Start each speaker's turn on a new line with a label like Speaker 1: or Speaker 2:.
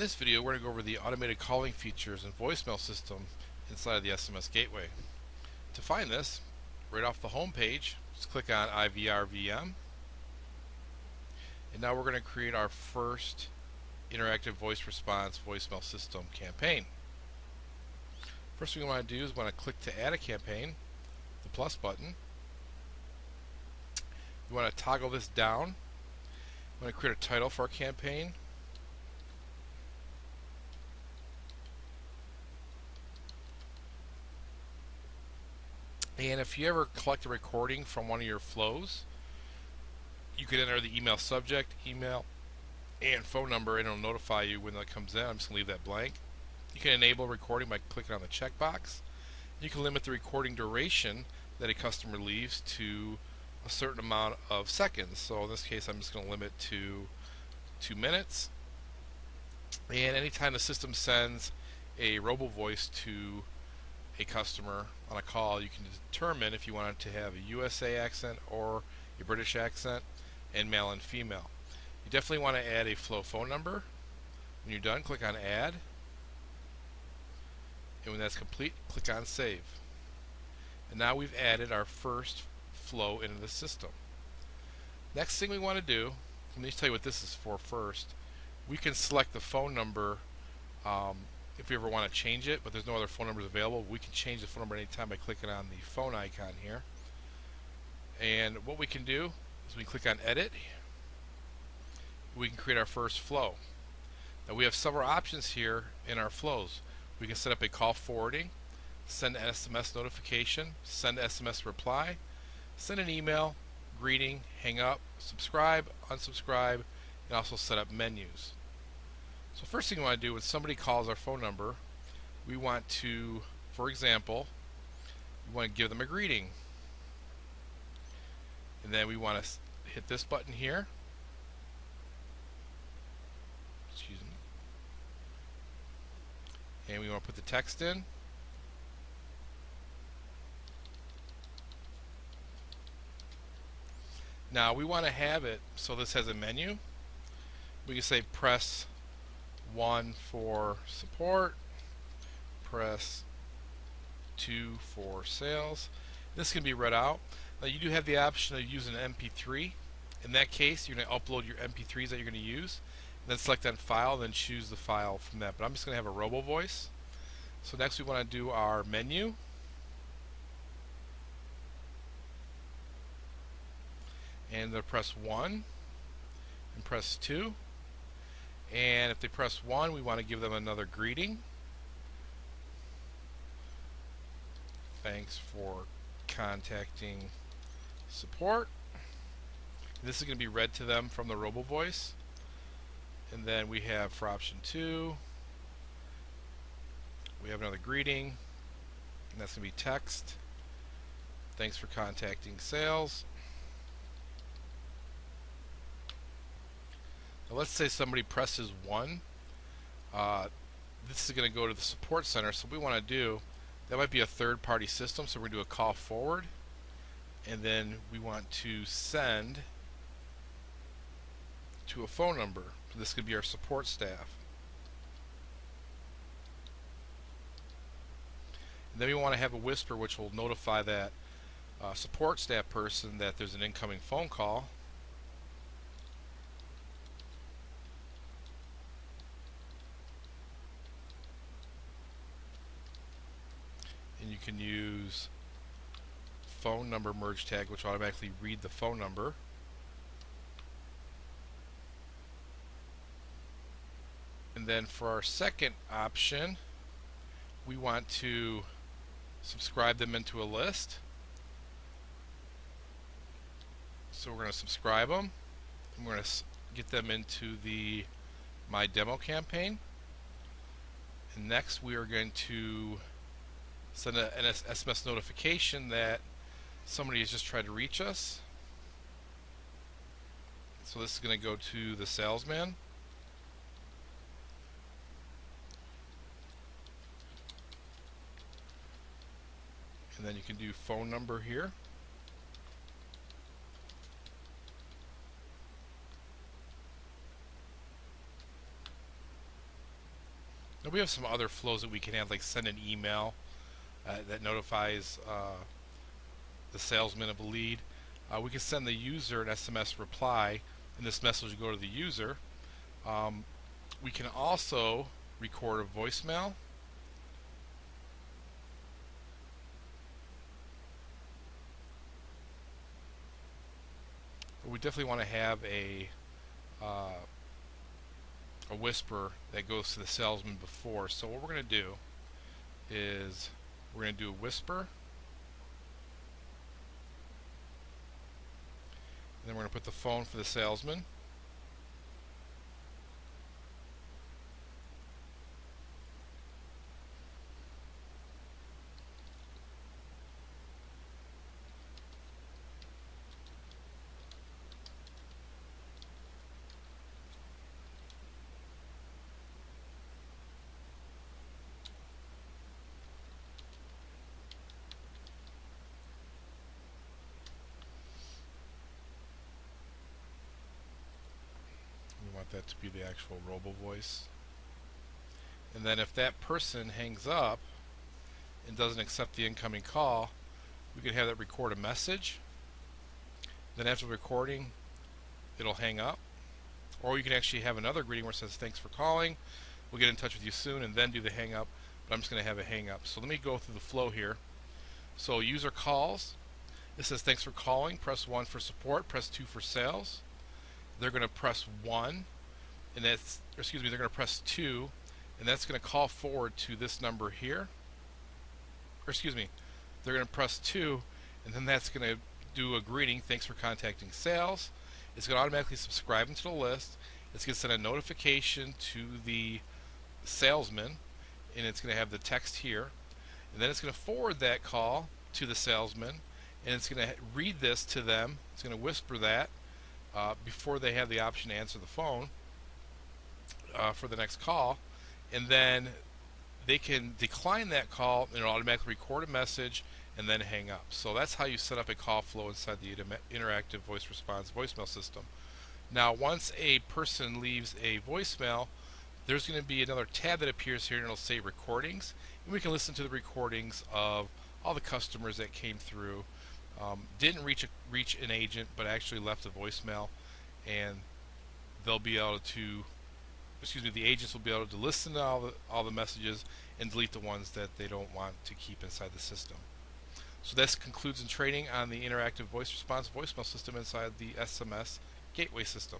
Speaker 1: this video, we're going to go over the automated calling features and voicemail system inside of the SMS gateway. To find this, right off the home page, just click on IVR VM, and now we're going to create our first interactive voice response voicemail system campaign. First thing we want to do is want to click to add a campaign, the plus button. You want to toggle this down. We want to create a title for our campaign. And if you ever collect a recording from one of your flows, you can enter the email subject, email, and phone number, and it'll notify you when that comes in. I'm just going to leave that blank. You can enable recording by clicking on the checkbox. You can limit the recording duration that a customer leaves to a certain amount of seconds. So in this case, I'm just going to limit to 2 minutes. And anytime the system sends a robo-voice to a customer on a call, you can determine if you want it to have a USA accent or a British accent, and male and female. You definitely want to add a flow phone number. When you're done, click on Add, and when that's complete, click on Save. And now we've added our first flow into the system. Next thing we want to do, let me tell you what this is for first. We can select the phone number if we ever want to change it, but there's no other phone numbers available. We can change the phone number anytime by clicking on the phone icon here. And what we can do is we click on Edit. We can create our first flow. Now we have several options here in our flows. We can set up a call forwarding, send an SMS notification, send SMS reply, send an email, greeting, hang up, subscribe, unsubscribe, and also set up menus. So first thing we want to do when somebody calls our phone number, we want to, for example, we want to give them a greeting. And then we want to hit this button here. Excuse me. And we want to put the text in. Now we want to have it so this has a menu. We can say press 1 for support, press 2 for sales. This can be read out. Now you do have the option of using an MP3. In that case, you're going to upload your MP3s that you're going to use, then select on file, then choose the file from that. But I'm just going to have a robo voice. So next we want to do our menu. And they'll press 1 and press 2. And if they press 1, we want to give them another greeting. Thanks for contacting support. This is going to be read to them from the robo voice. And then we have for option 2, we have another greeting, and that's going to be text. Thanks for contacting sales. Now let's say somebody presses 1. This is going to go to the support center. So what we want to do, that might be a third-party system, so we're going to do a call forward, and then we want to send to a phone number. So this could be our support staff. And then we want to have a whisper which will notify that support staff person that there's an incoming phone call. And you can use phone number merge tag, which will automatically read the phone number. And then for our second option, we want to subscribe them into a list. So we're going to subscribe them, and we're going to get them into the My Demo campaign. And next we are going to send an SMS notification that somebody has just tried to reach us. So this is going to go to the salesman. And then you can do phone number here. we have some other flows that we can have, like send an email that notifies the salesman of a lead. We can send the user an SMS reply, and this message will go to the user. We can also record a voicemail. But we definitely want to have a whisper that goes to the salesman before. So what we're going to do is we're going to do a whisper, and then we're going to put the phone for the salesman. We want that to be the actual robo voice. And then if that person hangs up and doesn't accept the incoming call, we could have that record a message. Then after the recording, it'll hang up. Or you can actually have another greeting where it says, "Thanks for calling. We'll get in touch with you soon," and then do the hang up. But I'm just going to have it hang up. So let me go through the flow here. So user calls. It says, "Thanks for calling. Press 1 for support. Press 2 for sales." They're going to press 1, and they're going to press 2, and that's going to call forward to this number here. They're going to press 2, and then that's going to do a greeting. "Thanks for contacting sales." It's going to automatically subscribe into the list. It's going to send a notification to the salesman, and it's going to have the text here. And then it's going to forward that call to the salesman, and it's going to read this to them. It's going to whisper that before they have the option to answer the phone for the next call. And then they can decline that call, and it'll automatically record a message and then hang up. So that's how you set up a call flow inside the interactive voice response voicemail system. Now, once a person leaves a voicemail, there's going to be another tab that appears here, and it'll say recordings, and we can listen to the recordings of all the customers that came through, didn't reach an agent, but actually left a voicemail, and they'll be able to, the agents will be able to listen to all the messages and delete the ones that they don't want to keep inside the system. So this concludes in training on the interactive voice response voicemail system inside the SMS gateway system.